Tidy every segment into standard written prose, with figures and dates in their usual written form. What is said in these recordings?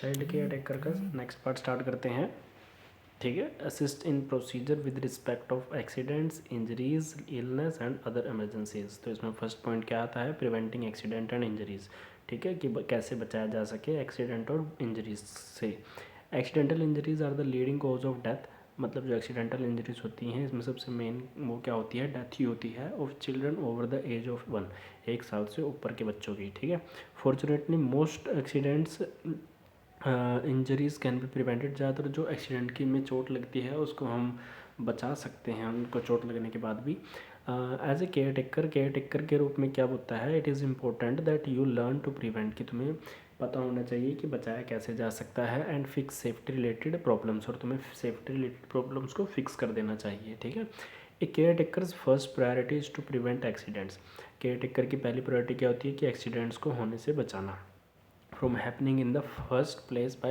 Child care taker का next part start करते हैं। ठीक है, assist in procedure with respect of accidents, injuries, illness and other emergencies. तो इसमें फर्स्ट पॉइंट क्या आता है, प्रिवेंटिंग एक्सीडेंट एंड इंजरीज। ठीक है, कि कैसे बचाया जा सके एक्सीडेंट और इंजरीज से। Accidental injuries are the leading cause of death. मतलब जो एक्सीडेंटल इंजरीज होती हैं इसमें सबसे मेन वो क्या होती है, डेथ ही होती है of children over the age of 1, 1 साल से ऊपर के बच्चों की। ठीक है, fortunately most accidents injuries can be prevented. ज़्यादातर जो एक्सीडेंट की में चोट लगती है उसको हम बचा सकते हैं, उनको चोट लगने के बाद भी। एज ए केयर टेकर के रूप में क्या होता है, it is important that you learn to prevent, कि तुम्हें पता होना चाहिए कि बचाया कैसे जा सकता है, and fix safety related problems, और तुम्हें सेफ्टी रिलेटेड प्रॉब्लम्स को फिक्स कर देना चाहिए। ठीक है, a caretaker's first priority is to prevent accidents. Caretaker की पहली प्रायोरिटी क्या होती है कि एक्सीडेंट्स को होने से बचाना from happening in the first place by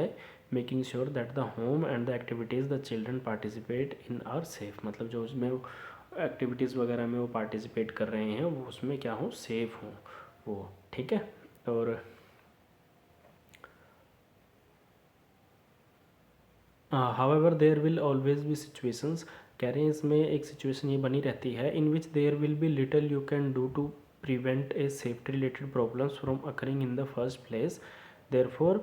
making sure that the home and the activities the children participate in are safe। मतलब जो उसमें एक्टिविटीज़ वगैरह में वो पार्टिसिपेट कर रहे हैं वो उसमें क्या हो, सेफ हो वो। ठीक है, और however there will always be situations, कह रहे हैं इसमें एक सिचुएशन ये बनी रहती है, in which there will be little you can do to prevent a safety related problems from occurring in the first place. Therefore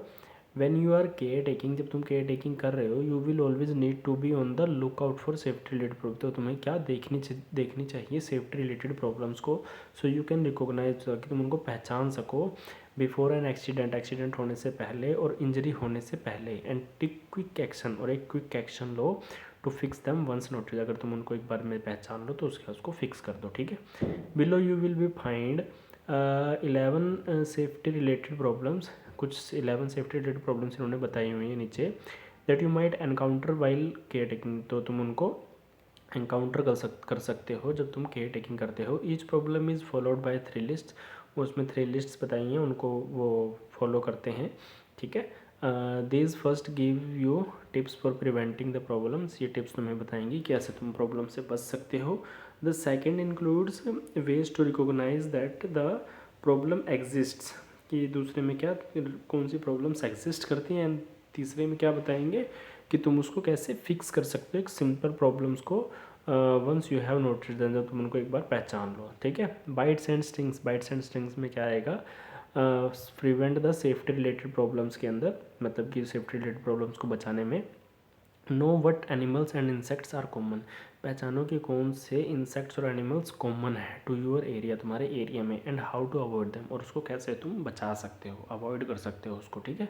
when you are caretaking, जब तुम केयर टेकिंग कर रहे हो, you will always need to be on the look out for safety related problem. तो तुम्हें क्या देखनी चाहिए सेफ्टी रिलेटेड प्रॉब्लम्स को, सो यू कैन रिकॉग्नाइज, कि तुम उनको पहचान सको बिफोर एन एक्सीडेंट होने से पहले और इंजरी होने से पहले, एंड टेक क्विक एक्शन, और एक क्विक एक्शन लो to fix them once notice. अगर तुम उनको एक बार में पहचान लो तो उसको फिक्स कर दो। ठीक है, below you will be find 11 safety related problems. कुछ 11 सेफ्टी रिलेटेड प्रॉब्लम्स इन्होंने बताई हुई हैं नीचे, that you might encounter while care taking. तो तुम उनको एनकाउंटर कर सकते हो जब तुम केयर टेकिंग करते हो। Each problem is followed by 3 list, उसमें 3 लिस्ट्स बताई हैं, उनको वो फॉलो करते हैं। ठीक है, these first give you tips for preventing the problems. ये टिप्स तुम्हें बताएंगी कैसे तुम प्रॉब्लम से बच सकते हो। The second includes ways to recognise that the problem exists, कि दूसरे में क्या कौन सी प्रॉब्लम्स एग्जिस्ट करती हैं, एंड तीसरे में क्या बताएंगे कि तुम उसको कैसे फिक्स कर सकते हो एक सिंपल प्रॉब्लम्स को once you have notice then, जब तुम उनको एक बार पहचान लो। ठीक है, बाइट्स एंड स्टिंग्स में क्या आएगा, prevent the safety related problems के अंदर, मतलब कि सेफ्टी रिलेटेड प्रॉब्लम्स को बचाने में। Know what animals and insects are common, पहचानो कि कौन से इंसेक्ट्स और एनिमल्स कॉमन है टू योर एरिया, तुम्हारे एरिया में, and how to avoid them, और उसको कैसे तुम बचा सकते हो, अवॉइड कर सकते हो उसको। ठीक है,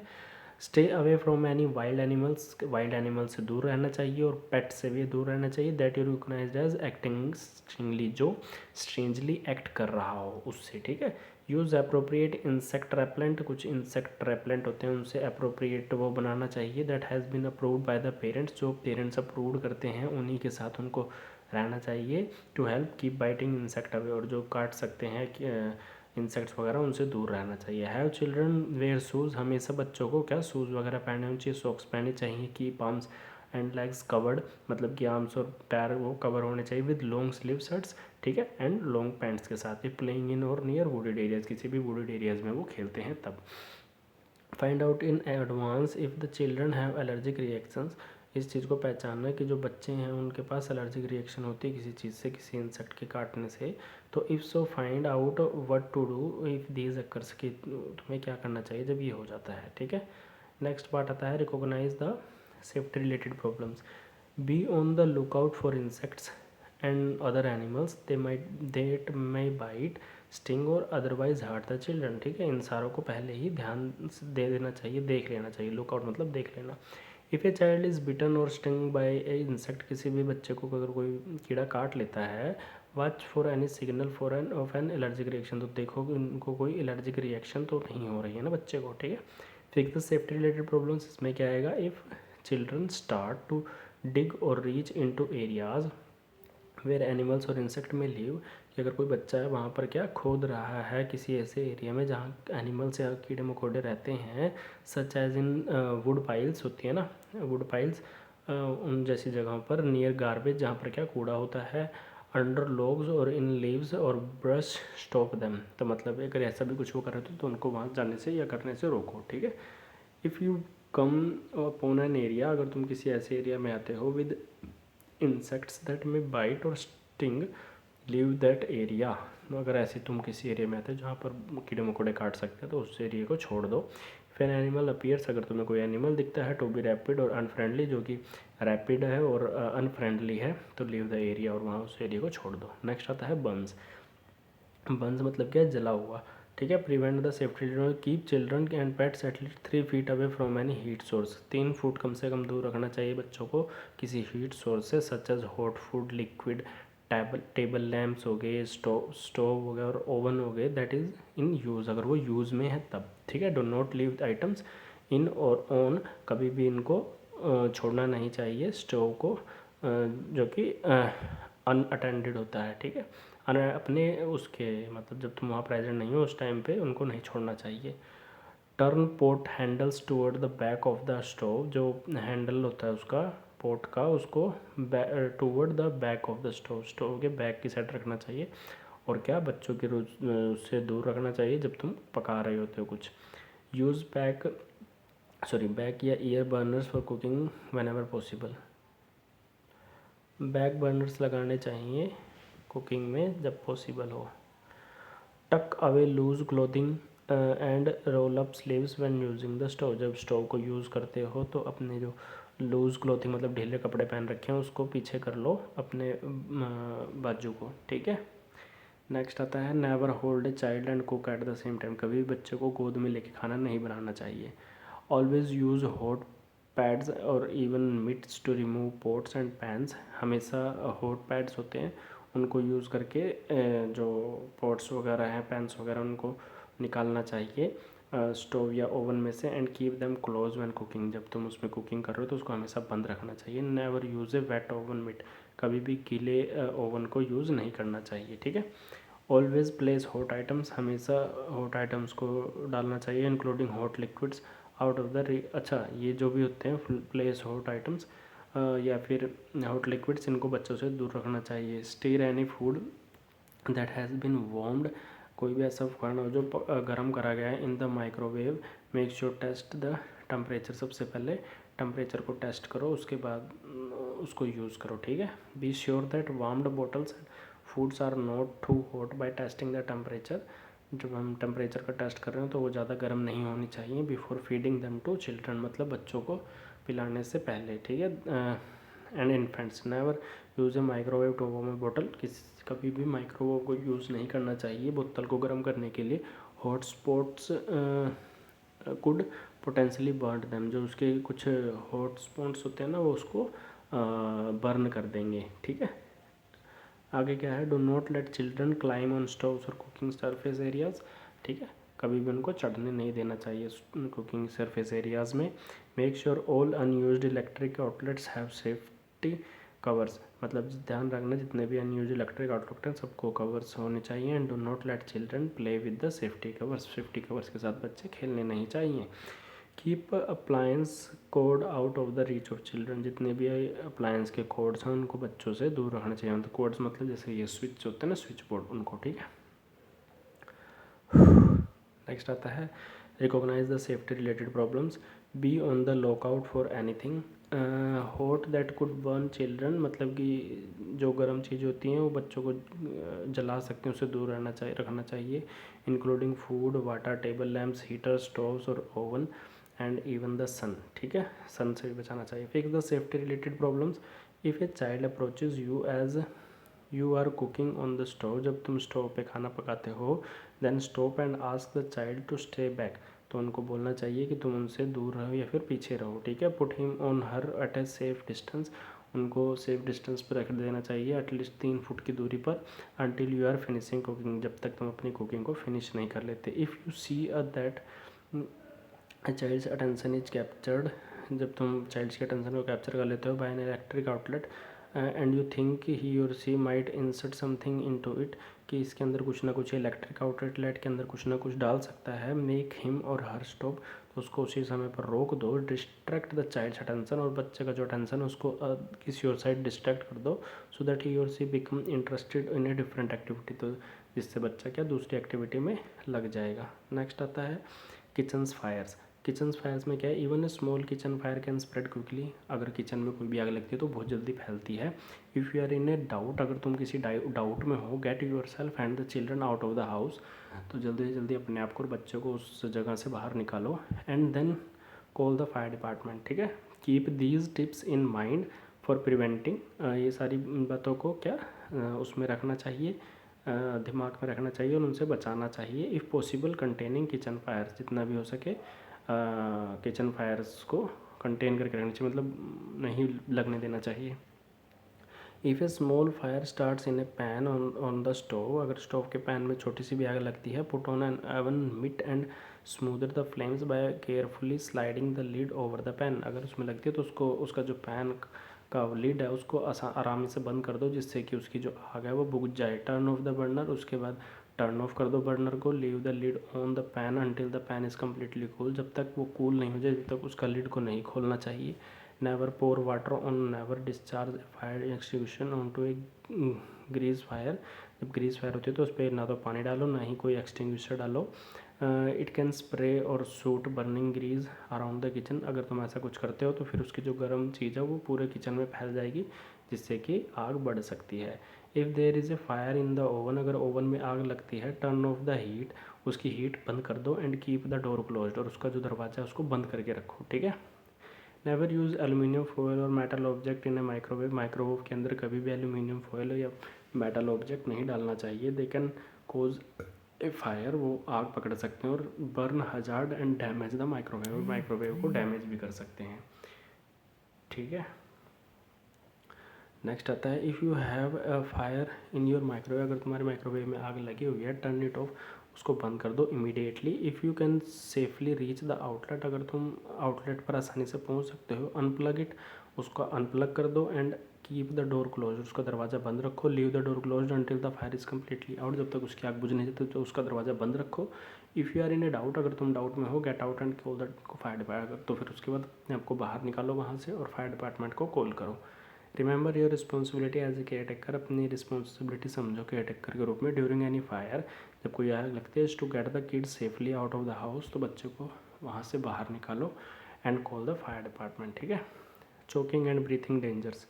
stay away from any wild animals, wild animal से दूर रहना चाहिए, और पेट से भी दूर रहना चाहिए, that you recognise as acting strangely, जो स्ट्रेंजली एक्ट कर रहा हो उससे। ठीक है, यूज़ अप्रोप्रिएट इंसेक्ट रेपलेंट, कुछ इंसेक्ट रेपलेंट होते हैं उनसे अप्रोप्रिएट वो बनाना चाहिए, that has been approved by the parents, जो पेरेंट्स अप्रूव करते हैं उन्हीं के साथ उनको रहना चाहिए। To help keep biting insect away, और जो काट सकते हैं इंसेक्ट्स वगैरह उनसे दूर रहना चाहिए। हैव चिल्ड्रन वेयर शूज़, हमेशा बच्चों को क्या शूज़ वगैरह पहने होने चाहिए, सॉक्स पहने चाहिए। की पाम्स एंड लेग्स कवर्ड, मतलब कि आर्म्स और पैर वो कवर होने चाहिए विद लॉन्ग स्लीव शर्ट्स। ठीक है, एंड लॉन्ग पैंट्स के साथ। भी प्लेइंग इन और नियर वुडेड एरियाज, किसी भी वुडेड एरियाज में वो खेलते हैं तब। Find out in advance if the children have allergic reactions, इस चीज़ को पहचानना कि जो बच्चे हैं उनके पास एलर्जिक रिएक्शन होती है किसी चीज़ से, किसी इंसेक्ट के काटने से। तो if so find out what to do if these occurs, कि तुम्हें क्या करना चाहिए जब ये हो जाता है। ठीक है, नेक्स्ट पार्ट आता है recognise the safety related problems. Be on the look out for insects and other animals that may bite, sting और अदरवाइज हार्ट द चिल्ड्रन। ठीक है, इन सारों को पहले ही ध्यान दे देना चाहिए, देख लेना चाहिए। लुकआउट मतलब देख लेना। इफ़ ए चाइल्ड इज़ बिटन और स्टिंग बाय ए इंसेक्ट, किसी भी बच्चे को अगर कोई कीड़ा काट लेता है, watch for any signal for an of an allergic reaction, तो देखो कि उनको कोई एलर्जिक रिएक्शन तो नहीं हो रही है ना बच्चे को। ठीक है, fix the safety related problems, इसमें क्या आएगा, if children start to dig or reach into areas where animals or insect may live, कि अगर कोई बच्चा है वहाँ पर क्या खोद रहा है किसी ऐसे एरिया में जहाँ एनिमल्स या कीड़े मकोड़े रहते हैं, such as in wood piles होती है ना, वुड पाइल्स, उन जैसी जगहों पर, नियर गार्बेज जहाँ पर क्या कूड़ा होता है, अंडर लॉग्स और इन लीव्स और ब्रश स्टॉप देम। तो मतलब अगर ऐसा भी कुछ वो कर रहे थे तो उनको वहाँ जाने से या करने से रोको। ठीक है, if you come upon an area, अगर तुम किसी ऐसे एरिया में आते हो विद इंसेक्ट्स दैट में बाइट और स्टिंग, लीव दैट एरिया। अगर ऐसे तुम किसी एरिया में आते हो जहाँ पर कीड़े मकोड़े काट सकते हैं तो उस एरिया को छोड़ दो। फिर एनिमल अपीयर्स, अगर तुम्हें कोई एनिमल दिखता है टू बी रैपिड और अनफ्रेंडली, जो कि रैपिड है और अनफ्रेंडली है, तो लीव द एरिया, और वहाँ उस एरिया को छोड़ दो। नेक्स्ट आता है बर्न्स। बर्न्स मतलब क्या है? जला हुआ। ठीक है। Prevent the safety, keep children and pets at least 3 feet away from any heat source. 3 foot कम से कम दूर रखना चाहिए बच्चों को किसी हीट सोर्स से, such as hot food, liquid, table lamps हो गए, स्टोव हो गया और ओवन हो गए दैट इज़ इन यूज़, अगर वो यूज़ में है तब। ठीक है। Do not leave items in और ऑन, कभी भी इनको छोड़ना नहीं चाहिए स्टोव को, जो कि अनअटेंडेड होता है। ठीक है। अपने उसके मतलब जब तुम वहाँ प्रेजेंट नहीं हो उस टाइम पे उनको नहीं छोड़ना चाहिए। Turn pot handles toward the back of the stove, जो हैंडल होता है उसका पोट का, उसको toward the back of the stove, stove के बैक की साइड रखना चाहिए। और क्या, बच्चों की उससे दूर रखना चाहिए जब तुम पका रहे होते हो कुछ। यूज़ बैक या rear burners for cooking whenever possible. Back burners लगाने चाहिए कुकिंग में जब पॉसिबल हो। Tuck away loose clothing and roll up sleeves when using the stove, जब स्टोव को यूज़ करते हो तो अपने जो लूज़ क्लोथिंग मतलब ढीले कपड़े पहन रखे हैं उसको पीछे कर लो अपने बाजू को। ठीक है। नेक्स्ट आता है never hold a child and cook at the same time, कभी भी बच्चे को गोद में लेके खाना नहीं बनाना चाहिए। ऑलवेज यूज़ हॉट पैड्स और even mitts to remove pots and pans, हमेशा हॉट पैड्स होते हैं उनको यूज़ करके जो पॉट्स वगैरह हैं, पैन्स वगैरह, उनको निकालना चाहिए स्टोव या ओवन में से। And keep them close when cooking, जब तुम उसमें कुकिंग कर रहे हो तो उसको हमेशा बंद रखना चाहिए। नेवर यूज़ ए वेट ओवन मिट, कभी भी गीले ओवन को यूज़ नहीं करना चाहिए। ठीक है। ऑलवेज प्लेस हॉट आइटम्स, हमेशा हॉट आइटम्स को डालना चाहिए including hot liquids out of the अच्छा, ये जो भी होते हैं प्लेस हॉट आइटम्स या फिर हॉट लिक्विड्स, इनको बच्चों से दूर रखना चाहिए। Stir any food that has been warmed, कोई भी ऐसा खाना हो जो गर्म करा गया है in the microwave, make sure test the temperature, सबसे पहले टेम्परेचर को टेस्ट करो उसके बाद उसको यूज़ करो। ठीक है। Be sure that warmed bottles foods are not too hot by testing the temperature, जब हम टेम्परेचर का टेस्ट कर रहे हो तो वो ज़्यादा गर्म नहीं होनी चाहिए। Before feeding them to children, मतलब बच्चों को पिलाने से पहले। ठीक है। And infants never use a microwave to warm a बोतल, कभी भी माइक्रोवेव को यूज़ नहीं करना चाहिए बोतल को गर्म करने के लिए। Hot spots could potentially burn them, जो उसके कुछ हॉट स्पॉट्स होते हैं ना वो उसको बर्न कर देंगे। ठीक है। आगे क्या है, do not let children climb on stoves और कुकिंग सरफेस एरियाज। ठीक है। कभी भी उनको चढ़ने नहीं देना चाहिए कुकिंग सरफेस एरियाज में। Make sure all unused electric outlets have safety covers, मतलब ध्यान रखना जितने भी अनयूज्ड इलेक्ट्रिक आउटलेट हैं सबको कवर्स होने चाहिए। And do not let children play with the safety covers, safety covers के साथ बच्चे खेलने नहीं चाहिए। Keep appliance code out of the reach of children, जितने भी अप्लायंस के कोड्स हैं उनको बच्चों से दूर रखना चाहिए। मतलब कोड्स मतलब जैसे ये स्विच होते हैं ना, स्विच बोर्ड, उनको। ठीक है। नेक्स्ट आता है recognise the safety related problems, be on the lookout for anything hot that could burn children, मतलब कि जो गर्म चीज़ होती हैं वो बच्चों को जला सकते हैं, उससे दूर रखना चाहिए। Including food, water, table lamps, heater, stoves और oven and even the sun. ठीक है। सन से भी बचाना चाहिए। Fix the safety related problems, if a child approaches you as you are cooking on the stove, जब तुम स्टोव पे खाना पकाते हो, then stop and ask the child to stay back, तो उनको बोलना चाहिए कि तुम उनसे दूर रहो या फिर पीछे रहो। ठीक है। Put him on her at a safe distance, उनको सेफ डिस्टेंस पर रख देना चाहिए एटलीस्ट 3 फुट की दूरी पर। Until you are finishing cooking, जब तक तुम अपनी कुकिंग को फिनिश नहीं कर लेते। If you see that a child's attention is captured, जब तुम चाइल्ड्स के अटेंशन को कैप्चर कर लेते हो by an electric outlet and you think he or she might insert something into it, कि इसके अंदर कुछ ना कुछ, इलेक्ट्रिक आउटलेट के अंदर कुछ ना कुछ डाल सकता है। मेक हिम और हर स्टॉप, तो उसको उसी समय पर रोक दो। डिस्ट्रैक्ट द चाइल्ड्स अटेंशन, और बच्चे का जो अटेंशन है उसको किसी और साइड डिस्ट्रैक्ट कर दो, सो that he or she become interested in a different activity, तो जिससे बच्चा क्या दूसरी एक्टिविटी में लग जाएगा। नेक्स्ट आता है किचन्स फायर्स, किचन फायर्स में क्या है, even a small kitchen fire can spread quickly. अगर किचन में कोई भी आग लगती है तो बहुत जल्दी फैलती है। If you are in a doubt, अगर तुम किसी डाउट में हो, get yourself and the children out of the house, तो जल्दी से जल्दी अपने आप को और बच्चों को उस जगह से बाहर निकालो। And then call the fire department, ठीक है। Keep these tips in mind for preventing, ये सारी बातों को क्या उसमें रखना चाहिए, दिमाग में रखना चाहिए और उनसे बचाना चाहिए। If possible containing kitchen fires, जितना भी हो सके किचन फायर्स को कंटेन करके रखना चाहिए, मतलब नहीं लगने देना चाहिए। If a small fire starts in a pan on the stove, अगर स्टोव के पैन में छोटी सी भी आग लगती है, put on an oven mitt and smother the flames by carefully sliding the lid over the pan. अगर उसमें लगती है तो उसको, उसका जो पैन का लिड है उसको आराम से बंद कर दो, जिससे कि उसकी जो आग है वो बुझ जाए। टर्न ऑफ द बर्नर, उसके बाद टर्न ऑफ कर दो बर्नर को। Leave the lid on the pan until the pan is completely cool, जब तक वो कूल नहीं हो जाए जब तक उसका लिड को नहीं खोलना चाहिए। Never pour water on, never discharge fire extinguisher on to a grease fire, जब ग्रीस फायर होती है तो उस पर ना तो पानी डालो ना ही कोई एक्सटिंग्विशर डालो। इट कैन स्प्रे और shoot burning grease around the kitchen, अगर तुम ऐसा कुछ करते हो तो फिर उसकी जो गर्म चीज़ है वो पूरे किचन में फैल जाएगी, जिससे कि आग बढ़ सकती है। If there is a fire in the oven, अगर ओवन में आग लगती है, टर्न ऑफ द हीट, उसकी हीट बंद कर दो। And keep the door closed, और उसका जो दरवाज़ा है उसको बंद करके रखो, ठीक है। नेवर यूज़ एलुमिनियम फॉयल और metal object in A microwave, microwave के अंदर कभी भी एलुमिनियम फॉयल या मेटल ऑब्जेक्ट नहीं डालना चाहिए। They can cause A fire, वो आग पकड़ सकते हैं और burn hazard and damage the microwave, microwave को डैमेज भी कर सकते हैं, ठीक है। नेक्स्ट आता है, if you have a fire in your microwave, अगर तुम्हारे माइक्रोवेव में आग लगी हुई है, टर्न इट ऑफ, उसको बंद कर दो immediately. If you can safely reach the outlet, अगर तुम आउटलेट पर आसानी से पहुंच सकते हो, अनप्लग इट, उसको अनप्लग कर दो। And keep the door close, उसका दरवाज़ा बंद रखो। Leave the door close until the fire is completely out, जब तक उसकी आग बुझ नहीं जाती तो उसका दरवाज़ा बंद रखो। If you are in a doubt, अगर तुम डाउट में हो, get out and call the fire department, तो फिर उसके बाद अपने आपको बाहर निकालो वहाँ से और फायर डिपार्टमेंट को कॉल करो। Remember your responsibility as a caretaker, अपनी रिस्पॉन्सिबिलिटी समझो केयर टेकर के रूप में। ड्यूरिंग एनी फायर, जब कोई आग लगती है, to get the kids safely out of the house, तो बच्चों को वहाँ से बाहर निकालो। And call the fire department, ठीक है। चोकिंग एंड ब्रीथिंग डेंजर्स,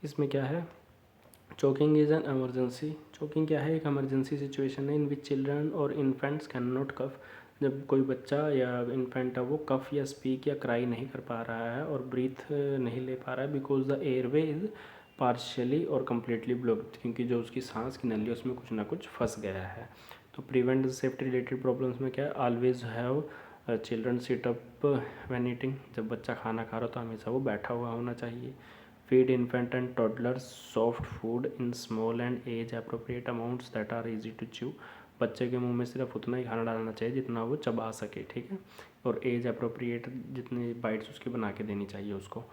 इसमें क्या है, choking is an emergency. Choking क्या है, एक एमरजेंसी सिचुएशन है इन विच चिल्ड्रन और इन्फेंट्स कैन नॉट कफ, जब कोई बच्चा या इन्फेंट है वो कफ या स्पीक या क्राई नहीं कर पा रहा है और ब्रीथ नहीं ले पा रहा है, because the airway is partially और कम्प्लीटली ब्लॉक्ड, क्योंकि जो उसकी सांस की नली है उसमें कुछ ना कुछ फंस गया है। तो प्रिवेंट सेफ्टी रिलेटेड प्रॉब्लम्स में क्या है, always have children sit up when eating, जब बच्चा खाना खा रहा हो तो हमेशा वो बैठा हुआ होना चाहिए। Feed infant and toddlers soft food in small and age appropriate amounts that are easy to chew, बच्चे के मुंह में सिर्फ उतना ही खाना डालना चाहिए जितना वो चबा सके, ठीक है। और एज अप्रोप्रिएट जितनी बाइट्स उसकी बना के देनी चाहिए उसको।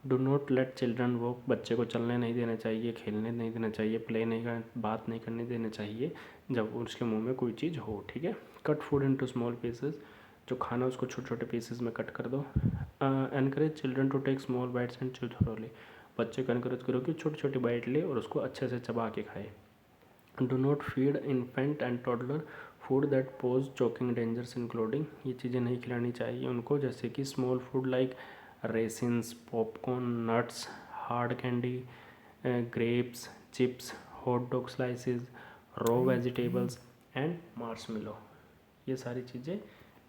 Do not let children walk, बच्चे को चलने नहीं देना चाहिए, खेलने नहीं देना चाहिए, प्ले नहीं कर, बात नहीं करने देना चाहिए जब उसके मुंह में कोई चीज़ हो, ठीक है। Cut food into small pieces, जो खाना उसको छोटे छोटे पीसेस में कट कर दो। Encourage children to take small bites and chew thoroughly, बच्चे को एनकरेज करो कि छोटी छोटी बाइट ले और उसको अच्छे से चबा के खाए। Do not feed infant and toddler food that pose choking dangers including, ये चीज़ें नहीं खिलानी चाहिए उनको, जैसे कि small food like raisins, popcorn, nuts, hard candy, grapes, chips, hot dog slices, raw vegetables and marshmallow, ये सारी चीज़ें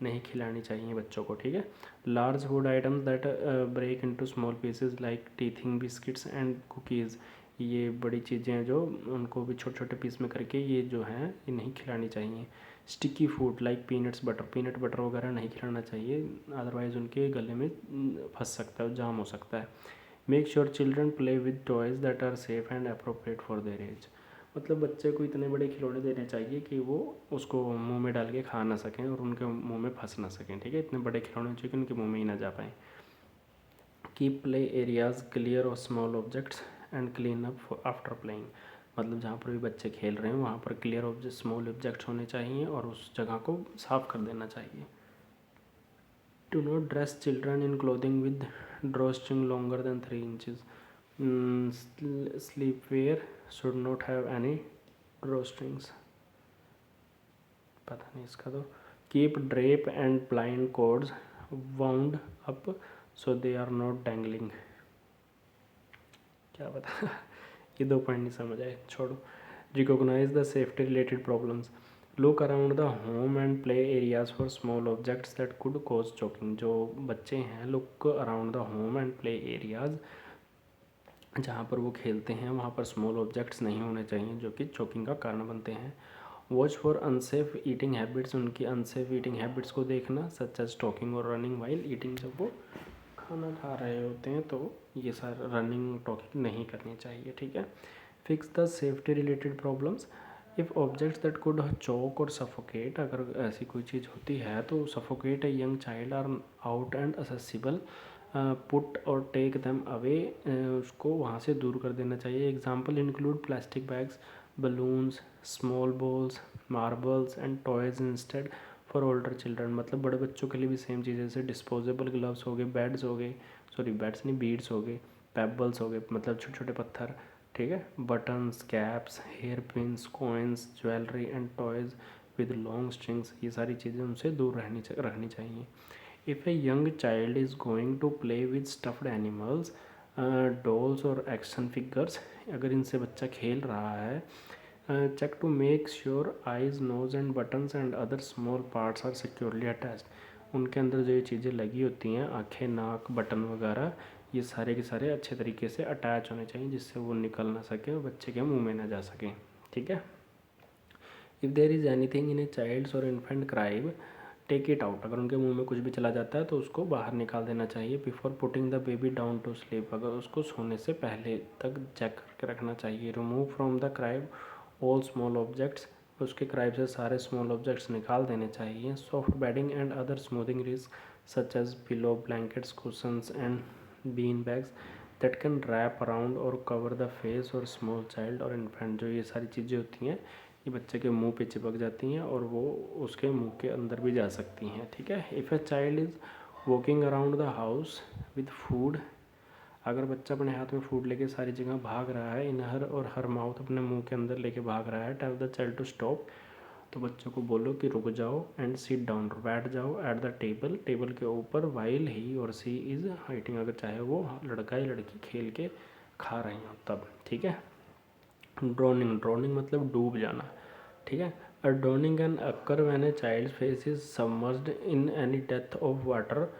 नहीं खिलानी चाहिए बच्चों को, ठीक है। Large food items that break into small pieces like teething biscuits and cookies, ये बड़ी चीज़ें हैं जो उनको भी छोटे छोटे पीस में करके ये जो हैं ये नहीं खिलानी चाहिए। Sticky food like peanuts butter, peanut butter वगैरह नहीं खिलाना चाहिए, अदरवाइज़ उनके गले में फंस सकता है, जाम हो सकता है। Make sure children play with toys that are safe and appropriate for their age, मतलब बच्चे को इतने बड़े खिलौने देने चाहिए कि वो उसको मुंह में डाल के खा ना सकें और उनके मुंह में फंस ना सकें, ठीक है। इतने बड़े खिलौने चाहिए कि उनके मुंह में ही ना जा पाएँ। Keep play areas clear of small objects and clean up after playing, मतलब जहाँ पर भी बच्चे खेल रहे हैं वहाँ पर क्लियर ऑब्जेक्ट स्मॉल ऑब्जेक्ट्स होने चाहिए और उस जगह को साफ़ कर देना चाहिए। Do not dress children in clothing with drawstring longer than 3 inches, sleepwear should not have any drawstrings, पता नहीं इसका तो। Keep drape and blind cords wound up so they are not dangling, क्या पता ये 2 point नहीं समझ आए, छोड़ो। Recognise the safety related problems, look around the home and play areas for small objects that could cause choking. जो बच्चे हैं, look around the home and play areas, जहाँ पर वो खेलते हैं वहाँ पर स्मॉल ऑब्जेक्ट्स नहीं होने चाहिए जो कि चोकिंग का कारण बनते हैं। Watch for unsafe eating habits, उनकी अनसेफ ईटिंग हैबिट्स को देखना, सच एज टॉकिंग और रनिंग वाइल ईटिंग। जब वो खाना खा रहे होते हैं तो ये सारा रनिंग टॉकिंग नहीं करनी चाहिए, ठीक है। Fix the safety related problems, if objects that could choke or suffocate, अगर ऐसी कोई चीज़ होती है तो suffocate a young child are out and accessible, put or take them away, उसको वहाँ से दूर कर देना चाहिए। Example include plastic bags, balloons, small balls, marbles and toys instead for older children. मतलब बड़े बच्चों के लिए भी सेम चीज़, जैसे डिस्पोजेबल ग्लव्स हो गए, बैड्स हो गए, सॉरी बैड्स नहीं, बीड्स हो गए, पेबल्स हो गए, मतलब छोटे छोटे पत्थर, ठीक है, buttons, caps, hair pins, coins, jewellery and toys with long strings, ये सारी चीज़ें उनसे दूर रखनी चाहिए। If a young child is going to play with stuffed animals, dolls और एक्शन फिगर्स, अगर इनसे बच्चा खेल रहा है, check to make sure eyes, nose and buttons and other small parts are securely attached. उनके अंदर जो ये चीज़ें लगी होती हैं, आँखें, नाक, बटन वगैरह, ये सारे के सारे अच्छे तरीके से अटैच होने चाहिए जिससे वो निकल ना सके और बच्चे के मुंह में ना जा सकें, ठीक है। If there is anything in a child's or infant crib, take it out, अगर उनके मुंह में कुछ भी चला जाता है तो उसको बाहर निकाल देना चाहिए। Before putting the baby down to sleep, अगर उसको सोने से पहले तक चेक करके रखना चाहिए। Remove from the crib all small objects, उसके क्राइब से सारे स्मॉल ऑब्जेक्ट्स निकाल देने चाहिए। Soft bedding and other smothering risk such as pillow, blankets, cushions and bean bags that can wrap around और कवर द फेस और small child और infant, जो ये सारी चीज़ें होती हैं ये बच्चे के मुंह पे चिपक जाती हैं और वो उसके मुंह के अंदर भी जा सकती हैं, ठीक है। If a child is walking around the house with food, अगर बच्चा अपने हाथ में फूड लेके सारी जगह भाग रहा है, इन हर और हर माउथ, अपने मुंह के अंदर लेके भाग रहा है, tell the child to stop, तो बच्चों को बोलो कि रुक जाओ, एंड सिट डाउन, बैठ जाओ, एट द टेबल, टेबल के ऊपर, while he or C is eating, अगर चाहे वो लड़का या लड़की खेल के खा रहे हो तब, ठीक है। ड्रोनिंग, ड्रोनिंग मतलब डूब जाना, ठीक है। A drowning can occur when a child face is submerged in any depth of water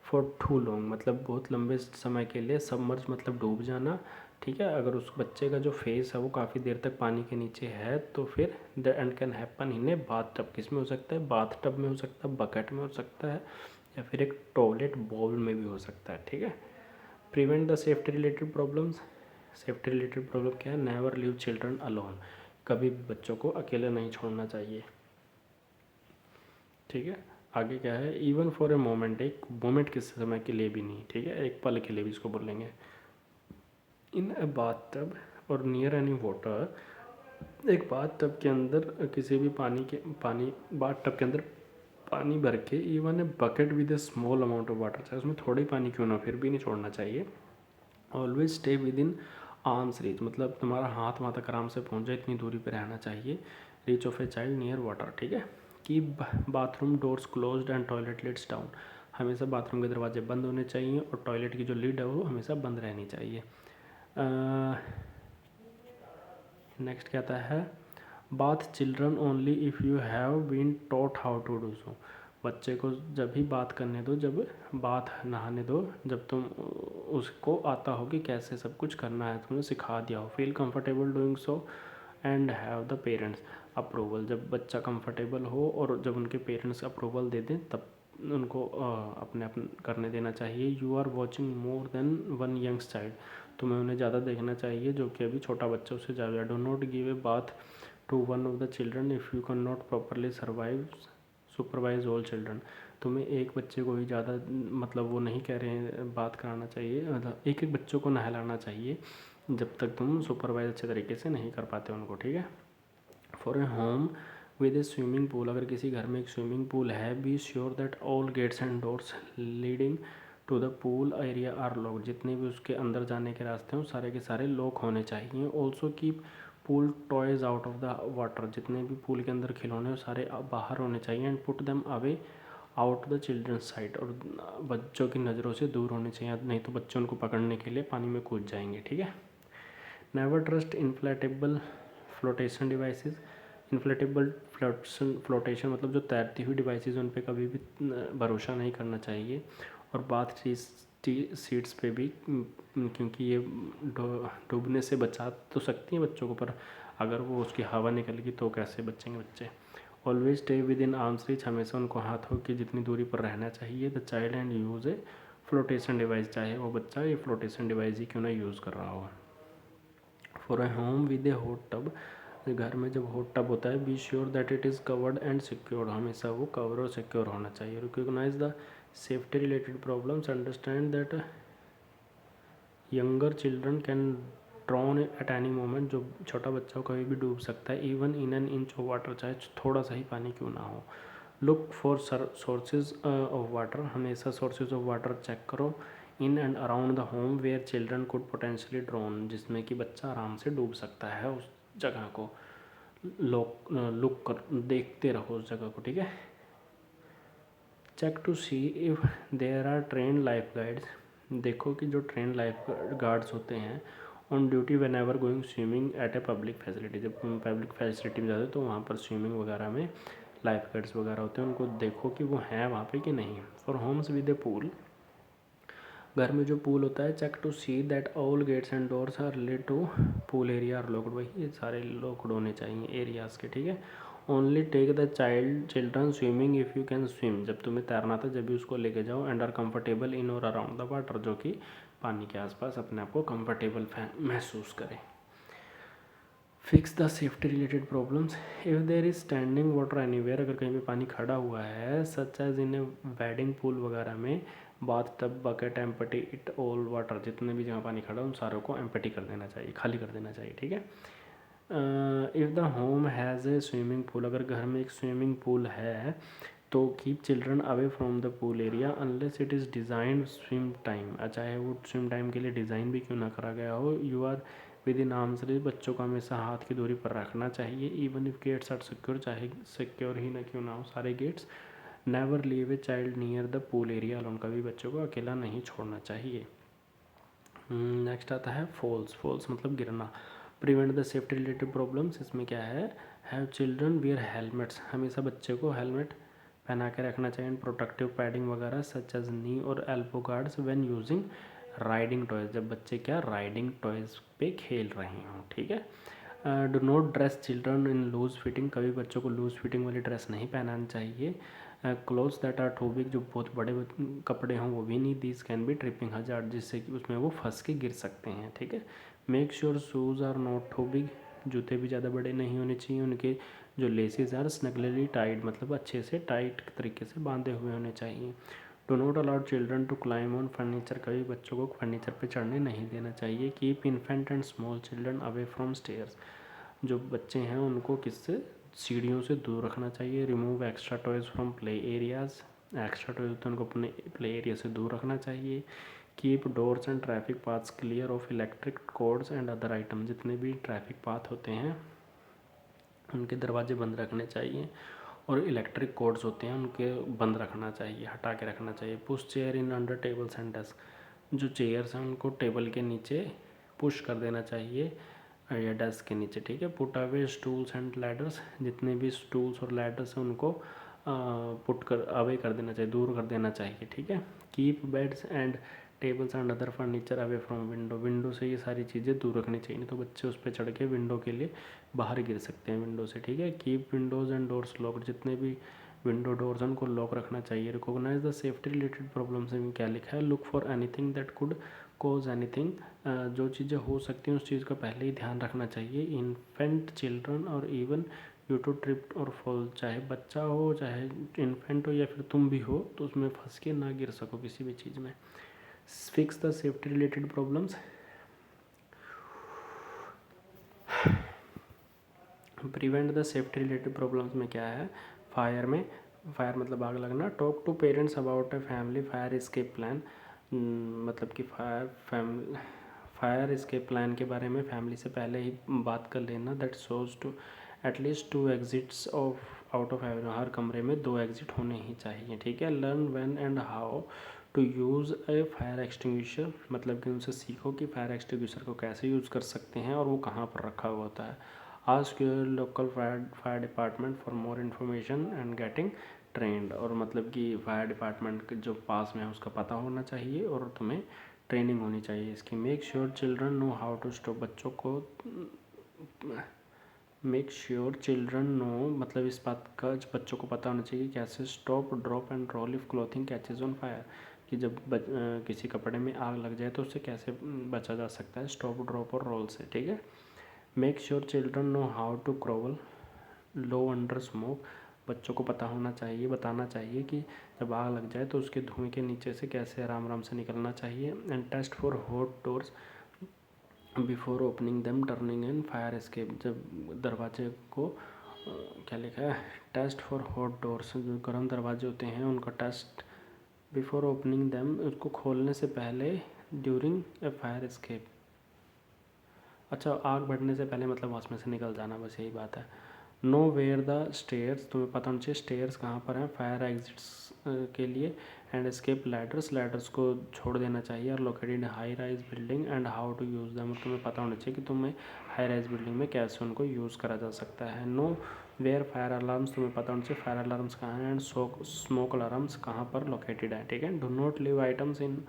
for too long, मतलब बहुत लंबे समय के लिए, सबमर्ज मतलब डूब जाना, ठीक है। अगर उस बच्चे का जो फेस है वो काफ़ी देर तक पानी के नीचे है तो फिर the end can happen in a bath tub, किस में हो सकता है, बाथ टब में हो सकता है, बकेट में हो सकता है, या फिर एक टॉयलेट बाउल में भी हो सकता है, ठीक है। Prevent the safety related problems, safety related problem क्या है, नेवर लीव चिल्ड्रन अलोन, कभी भी बच्चों को अकेले नहीं छोड़ना चाहिए, ठीक है। आगे क्या है, इवन फॉर ए मोमेंट, एक मोमेंट के समय के लिए भी नहीं, ठीक है, एक पल के लिए भी इसको बोलेंगे। इन अ बाथ टब और नियर एनी वाटर, एक बाथ टब के अंदर, किसी भी पानी बाथ टब के अंदर पानी भर के, even a bucket with A small amount of water, चाहे उसमें थोड़ी पानी क्यों ना, फिर भी नहीं छोड़ना चाहिए। Always stay with in arms reach, मतलब तुम्हारा हाथ वहाँ तक आराम से पहुँच जाए, इतनी दूरी पे रहना चाहिए। Reach of a child near water, ठीक है। Keep bathroom doors closed and toilet lids down, हमेशा बाथरूम के दरवाजे बंद होने चाहिए और टॉयलेट की जो लिड है वो हमेशा बंद रहनी चाहिए। नेक्स्ट क्या आता है, bath children only if you have been taught how to do so, बच्चे को जब भी बात करने दो, जब बात नहाने दो, जब तुम उसको आता हो कि कैसे सब कुछ करना है, तुमने सिखा दिया हो। Feel comfortable doing so and have the parents approval, जब बच्चा कंफर्टेबल हो और जब उनके पेरेंट्स अप्रूवल दे दें तब उनको अपने करने देना चाहिए। You are watching more than one youngs child, तुम्हें उन्हें ज़्यादा देखना चाहिए जो कि अभी छोटा बच्चा, उससे ज़्यादा। Do not give a bath to one of the children if you can not properly survive supervise all children, तुम्हें एक बच्चे को ही ज़्यादा, मतलब वो नहीं कह रहे हैं बात कराना चाहिए, मतलब एक एक बच्चों को नहलाना चाहिए जब तक तुम सुपरवाइज अच्छे तरीके से नहीं कर पाते उनको, ठीक है। For a home with a swimming pool, अगर किसी घर में एक स्विमिंग पूल है, be sure that all gates and doors leading to the pool area are lock, जितने भी उसके अंदर जाने के रास्ते हैं सारे के सारे लॉक होने चाहिए। Also keep pool toys out of the water, जितने भी पूल के अंदर खिलौने हैं सारे बाहर होने चाहिए। And put them away out the childrens side, और बच्चों की नज़रों से दूर होने चाहिए, नहीं तो बच्चों उनको पकड़ने के लिए पानी में कूद जाएंगे, ठीक है। Never trust inflatable flotation devices, inflatable flotation मतलब जो तैरती हुई डिवाइसेस, उन पे कभी भी भरोसा नहीं करना चाहिए। और बाथ सीट्स पे भी, क्योंकि ये डूबने से बचा तो सकती हैं बच्चों को, पर अगर वो उसकी हवा निकल गई तो कैसे बचेंगे बच्चे। Always stay with in arms reach, हमेशा उनको हाथों की जितनी दूरी पर रहना चाहिए। The child and use A flotation device, चाहे वो बच्चा ये फ्लोटेशन डिवाइस ही क्यों ना यूज़ कर रहा हो। For a home with a hot tub, घर में जब हॉट टब होता है, be sure that it is covered and secured, हमेशा वो कवर और सिक्योर होना चाहिए। Recognise the safety related problems, understand that younger children can drown at any moment, जो छोटा बच्चा कभी भी डूब सकता है, even in an inch of water, चाहे थोड़ा सा ही पानी क्यों ना हो। Look for sources of water, हमेशा सोर्सेज ऑफ वाटर चेक करो in and around the home where children could potentially drown, जिसमें कि बच्चा आराम से डूब सकता है, उस जगह को लुक कर देखते रहो उस जगह को, ठीक है। Check to see if there are trained life guides, देखो कि जो ट्रेंड लाइफ गार्ड्स होते हैं on duty whenever going swimming at a public facility, जब पब्लिक फैसिलिटी में जाते हो तो वहाँ पर स्विमिंग वगैरह में लाइफ गार्ड्स वगैरह होते हैं, उनको देखो कि वो हैं वहाँ पे कि नहीं। For homes with a pool, घर में जो पूल होता है, check to see that all gates and doors are related to pool area are locked, वही ये सारे लॉक्ड होने चाहिए एरियाज़ के, ठीक है। Only take the children swimming if you can swim, जब तुम्हें तैरना था जब भी उसको लेके जाओ। एंड आर कंफर्टेबल इन और अराउंड द वाटर, जो कि पानी के आसपास अपने आप को कंफर्टेबल महसूस करें। Fix the safety related problems, if there is standing water anywhere, अगर कहीं पे पानी खड़ा हुआ है, such as in a wading pool वगैरह में, bath tub bucket empty it all water, जितने भी जगह पानी खड़ा उन सारों को एम्पटी कर देना चाहिए, खाली कर देना चाहिए, ठीक है। If the home has a swimming pool, अगर घर में एक स्विमिंग पूल है तो keep children away from the pool area unless it is designed swim time, चाहे वो स्विम टाइम के लिए डिज़ाइन भी क्यों ना करा गया हो। You are within arms reach, बच्चों को हमेशा हाथ की दूरी पर रखना चाहिए। Even if gates are secure, चाहे सिक्योर ही ना क्यों ना हो सारे gates. Never leave a child near the pool area alone, कभी बच्चों को अकेला नहीं छोड़ना चाहिए। नेक्स्ट आता है फॉल्स, फॉल्स मतलब गिरना। Prevent the safety related problems, इसमें क्या है, हैव चिल्ड्रन वियर हेलमेट्स, हमेशा बच्चे को हेलमेट पहना के रखना चाहिए। एंड प्रोटेक्टिव पैडिंग वगैरह सच एज नी और elbow guards when using riding toys, जब बच्चे क्या राइडिंग टॉयज़ पे खेल रहे हों, ठीक है। Do not dress children in loose fitting, कभी बच्चों को लूज़ फिटिंग वाली ड्रेस नहीं पहनानी चाहिए। Clothes that are too big, जो बहुत बड़े कपड़े हों वो भी नहीं। This can be tripping hazard, जिससे कि उसमें वो फंस के गिर सकते हैं, ठीक है। Make sure shoes are not too big, जूते भी ज़्यादा बड़े नहीं होने चाहिए। उनके जो लेसेस आर स्नगली टाइड, मतलब अच्छे से टाइट तरीके से बांधे हुए होने चाहिए। Do not allow children to climb on furniture, कभी बच्चों को फर्नीचर पर चढ़ने नहीं देना चाहिए। Keep infant and small children away from stairs, जो बच्चे हैं उनको किससे, सीढ़ियों से दूर रखना चाहिए। Remove extra toys from play areas, extra toys होते हैं उनको अपने प्ले एरिया से दूर रखना चाहिए। Keep doors and traffic paths clear of electric codes and other item, जितने भी ट्रैफिक पाथ होते हैं उनके दरवाजे बंद रखने चाहिए, और इलेक्ट्रिक कोड्स होते हैं उनके बंद रखना चाहिए, हटा के रखना चाहिए। Push chair in under tables and desk, जो चेयर्स हैं उनको टेबल के नीचे पुश कर देना चाहिए या डेस्क के नीचे, ठीक है। Put away stools and ladders, जितने भी स्टूल्स और लैडर्स हैं उनको पुट कर अवे कर देना चाहिए, दूर कर देना चाहिए, ठीक है। Keep beds and tables and other furniture away from window, window से ये सारी चीज़ें दूर रखनी चाहिए, नहीं तो बच्चे उस पर चढ़ के विंडो के लिए बाहर गिर सकते हैं विंडो से, ठीक है। Keep windows and doors locked, जितने भी विंडो डोर्स हैं उनको लॉक रखना चाहिए। Recognise the safety related problems में क्या लिखा है, look for anything that could cause anything, जो चीज़ें हो सकती हैं उस चीज़ का पहले ही ध्यान रखना चाहिए। इन्फेंट चिल्ड्रन और इवन यू टू ट्रिप और फॉल, चाहे बच्चा हो चाहे इन्फेंट हो या फिर तुम भी हो तो उसमें फंस के ना गिर सको किसी भी चीज़ में। Fix the safety related problems, prevent the safety related problems में क्या है, फायर में, फायर मतलब आग लगना। Talk to parents about a family fire escape plan, मतलब कि फायर एस्केप प्लान के बारे में फैमिली से पहले ही बात कर लेना। That shows to at least 2 exits of out of हर कमरे में 2 एग्जिट होने ही चाहिए, ठीक है। Learn when and how to use a fire extinguisher, मतलब कि उनसे सीखो कि फायर एक्सटिंग्विशर को कैसे यूज़ कर सकते हैं और वो कहाँ पर रखा हुआ होता है। Ask your local fire department for more information and getting trend, और मतलब कि फायर डिपार्टमेंट के जो पास में है उसका पता होना चाहिए और तुम्हें ट्रेनिंग होनी चाहिए इसकी। Make sure children know how to stop, बच्चों को मेक श्योर चिल्ड्रन नो, मतलब इस बात का बच्चों को पता होना चाहिए कैसे stop drop and roll if clothing catches on fire, कि जब किसी कपड़े में आग लग जाए तो उससे कैसे बचा जा सकता है स्टॉप ड्रॉप और रोल से, ठीक है। Make sure children know how to crawl low under smoke, बच्चों को पता होना चाहिए, बताना चाहिए कि जब आग लग जाए तो उसके धुएं के नीचे से कैसे आराम आराम से निकलना चाहिए। And test for hot doors before opening them turning in fire escape, जब दरवाजे को क्या लिखा है, टेस्ट फॉर हॉट डोर्स, जो गर्म दरवाजे होते हैं उनका टेस्ट बिफोर ओपनिंग देम, उसको खोलने से पहले, ड्यूरिंग ए फायर एस्केप, अच्छा आग बढ़ने से पहले मतलब उसमें से निकल जाना, बस यही बात है। नो वेयर द स्टेयर्स, तुम्हें पता होना चाहिए स्टेयर्स कहाँ पर हैं फायर एग्जिट्स के लिए। एंड एस्केप लैडर्स को छोड़ देना चाहिए। और located high rise building and how to use them, तुम्हें पता होना चाहिए कि तुम्हें हाई राइज बिल्डिंग में कैसे उनको यूज़ करा जा सकता है। नो वेयर फायर अलार्म्स, तुम्हें पता होना चाहिए फायर अलार्म्स कहाँ हैं। एंड स्मोक अलार्म्स कहाँ पर लोकेटेड है, ठीक है। Do not leave items in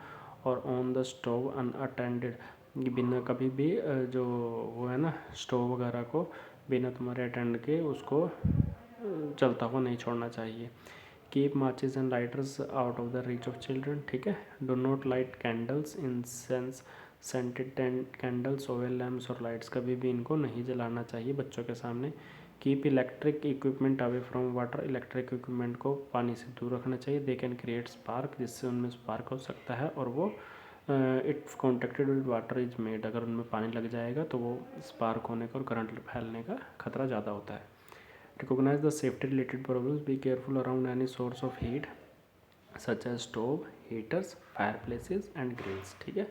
और ऑन द स्टोव अनअटेंडेड, बिना कभी भी जो वो है ना स्टोव वगैरह को बिना तुम्हारे अटेंड के उसको चलता हुआ नहीं छोड़ना चाहिए। कीप माचिस and lighters out of the reach of children, ठीक है। Do not light candles, incense, scented candles, oil lamps और लाइट्स, कभी भी इनको नहीं जलाना चाहिए बच्चों के सामने। Keep electric equipment away from water, electric equipment को पानी से दूर रखना चाहिए। दे कैन क्रिएट स्पार्क, जिससे उनमें स्पार्क हो सकता है और वो it's contacted with water is made, अगर उनमें पानी लग जाएगा तो वो स्पार्क होने का और करंट फैलने का खतरा ज़्यादा होता है। Recognise the safety related problems, be careful around any source of heat such as stove, heaters, fireplaces and grills, ठीक है।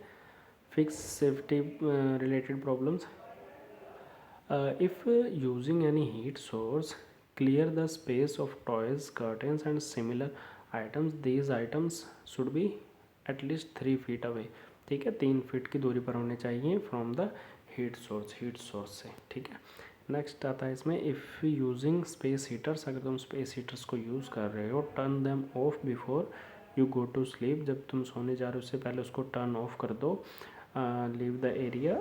Fix safety related problems, if using any heat source, clear the space of toys, curtains and similar items. These items should be at least 3 feet away, ठीक है। 3 feet की दूरी पर होने चाहिए from the heat source से, ठीक है। नेक्स्ट आता है इसमें, इफ़ यूजिंग स्पेस हीटर्स, अगर तुम स्पेस हीटर्स को यूज़ कर रहे हो, turn them off before you go to sleep, जब तुम सोने जा रहे हो उससे पहले उसको टर्न ऑफ कर दो। Leave the area,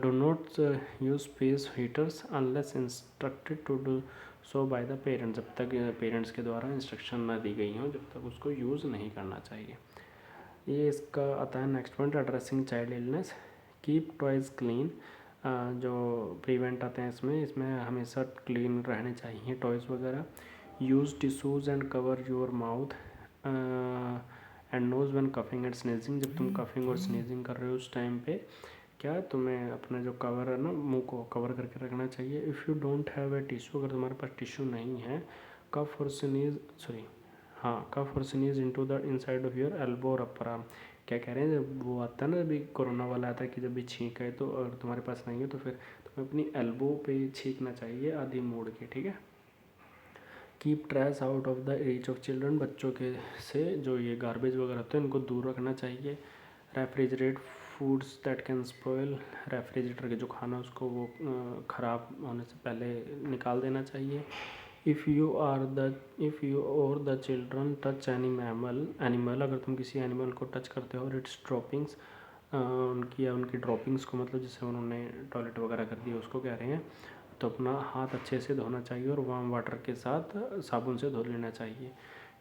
do not use space heaters unless instructed to do so by the parents, जब तक पेरेंट्स के द्वारा इंस्ट्रक्शन ना दी गई हो जब तक उसको यूज़ नहीं करना चाहिए। ये इसका आता है next point, addressing child illness. Keep toys clean, जो प्रिवेंट आते हैं इसमें हमेशा क्लीन रहने चाहिए टॉयज़ वगैरह। Use tissues and cover your mouth and nose when coughing and sneezing, जब तुम कफिंग और स्नीजिंग कर रहे हो उस टाइम पे क्या तुम्हें अपना जो कवर है ना मुंह को कवर करके रखना चाहिए। If you don't have a tissue, अगर तुम्हारे पास टिश्यू नहीं है, कफ और sneeze into the inside of your elbow और अपर आर्म, क्या कह रहे हैं, जब वो आता है ना अभी कोरोना वाला आता है कि जब भी छींक है तो अगर तुम्हारे पास नहीं है तो फिर तुम्हें अपनी एल्बो पे छींकना चाहिए आधी मोड़ के, ठीक है। Keep trash out of the reach of children, बच्चों के से जो ये गार्बेज वगैरह होते हैं इनको दूर रखना चाहिए। Refrigerate foods that can spoil, refrigerator के जो खाना उसको वो ख़राब होने से पहले निकाल देना चाहिए। इफ़ यू और द चिल्ड्रन टच एनिमल, अगर तुम किसी एनिमल को टच करते हो और इट्स ड्रॉपिंग्स, उनकी ड्रॉपिंग्स को, मतलब जिससे उन्होंने टॉयलेट वगैरह कर दिया उसको कह रहे हैं, तो अपना हाथ अच्छे से धोना चाहिए और वार्म वाटर के साथ साबुन से धो लेना चाहिए।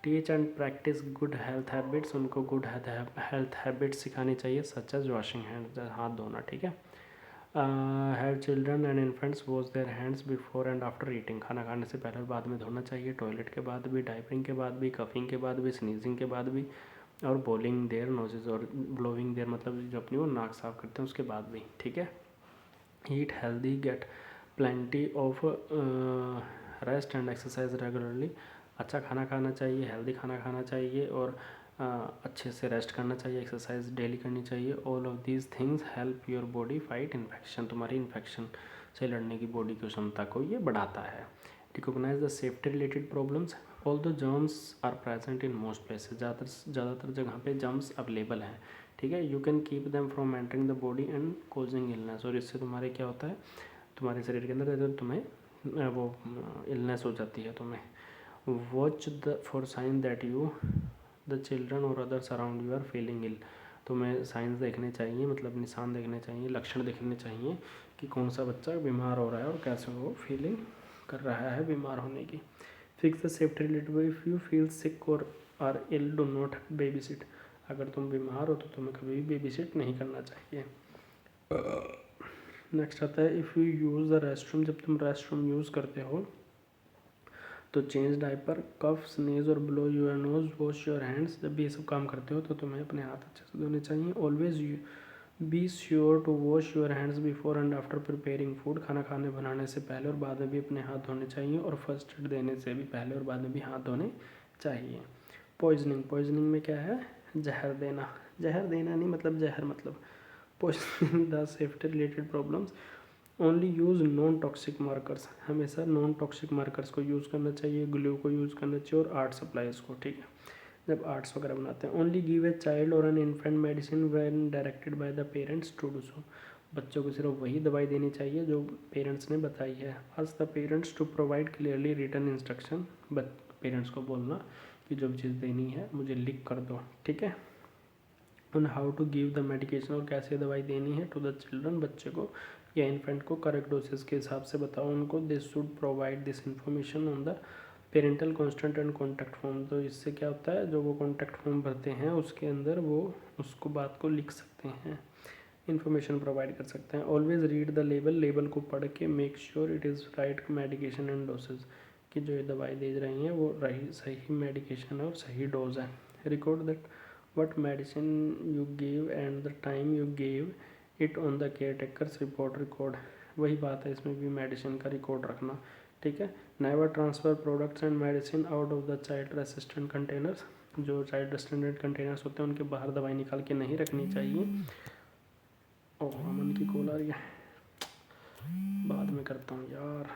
Teach and practice good health habits, उनको गुड हेल्थ हैबिट्स सिखानी चाहिए सच एज वॉशिंग हैंड्स, हाथ धोना, ठीक है। Have children and infants wash their hands before and after eating, खाना खाने से पहले और बाद में धोना चाहिए, टॉयलेट के बाद भी, डाइपरिंग के बाद भी, कफिंग के बाद भी, स्नीजिंग के बाद भी, और बोलिंग देयर नोजेज, और ब्लोइंग देयर मतलब जो अपनी वो नाक साफ करते हैं उसके बाद भी, ठीक है। Eat healthy, get plenty of rest and exercise regularly, अच्छा खाना खाना चाहिए, हेल्दी खाना खाना चाहिए और अच्छे से रेस्ट करना चाहिए, एक्सरसाइज डेली करनी चाहिए। All of these things help your body fight infection, तुम्हारी इन्फेक्शन से लड़ने की बॉडी की क्षमता को ये बढ़ाता है। Recognise the safety related problems, all the germs are present in most places, ज़्यादातर जगह पे जर्म्स अवेलेबल हैं, ठीक है। You can keep them from entering the body and causing illness, और इससे तुम्हारे क्या होता है, तुम्हारे शरीर के अंदर तुम्हें वो इलनेस हो जाती है तुम्हें। Watch the for sign that you the children or others around you are feeling ill, तुम्हें साइंस देखने चाहिए, मतलब निशान देखने चाहिए, लक्षण देखने चाहिए कि कौन सा बच्चा बीमार हो रहा है और कैसे वो फीलिंग कर रहा है बीमार होने की। Fix the safety related, if you feel sick or are ill do not babysit, अगर तुम बीमार हो तो तुम्हें कभी भी बेबी सिट नहीं करना चाहिए। नेक्स्ट आता है if you use the restroom, जब तुम रेस्टरूम यूज़ करते हो तो चेंज डाइपर, कफ, स्नीज और blow your nose, wash your hands, जब भी ये सब काम करते हो तो तुम्हें अपने हाथ अच्छे से धोने चाहिए। Always be sure to wash your hands before and after preparing food, खाना खाने बनाने से पहले और बाद में भी अपने हाथ धोने चाहिए, और फर्स्ट एड देने से भी पहले और बाद में भी हाथ धोने चाहिए। पॉइजनिंग, पॉइजनिंग में क्या है, जहर देना, जहर देना नहीं मतलब जहर मतलब poisoning the safety related problems, only use non toxic markers, हमेशा नॉन टॉक्सिक मार्कर्स को यूज़ करना चाहिए, ग्लू को यूज़ करना चाहिए और आर्ट सप्लाईज को, ठीक है, जब आर्ट्स वगैरह बनाते हैं। Only give a child or an infant medicine when directed by the parents to do so, बच्चों को सिर्फ वही दवाई देनी चाहिए जो पेरेंट्स ने बताई है। Ask the parents to provide clearly written instruction, parents को बोलना कि जो चीज़ देनी है मुझे लिख कर दो, ठीक है। On how to give the medication, और कैसे दवाई देनी है टू द चिल्ड्रन, बच्चे को या इन्फेंट को करेक्ट डोसेस के हिसाब से बताओ उनको। This should provide this information on the parental constant and contact form, तो इससे क्या होता है, जो वो कॉन्टैक्ट फॉर्म भरते हैं उसके अंदर वो उसको बात को लिख सकते हैं, इन्फॉर्मेशन प्रोवाइड कर सकते हैं। Always read the label, label को पढ़ के make sure it is right medication and dosage, कि जो ये दवाई दे रही हैं वो सही मेडिकेशन और सही डोज है। Record that what medicine you gave and the time you gave it on the caretaker's report record, वही बात है इसमें भी मेडिसिन का रिकॉर्ड रखना, ठीक है। Never transfer products and medicine out of the child resistant containers, जो चाइल्ड रेसिस्टेंट कंटेनर्स होते हैं उनके बाहर दवाई निकाल के नहीं रखनी चाहिए। ओह अमन की कॉल आ रही है, बाद में करता हूँ यार।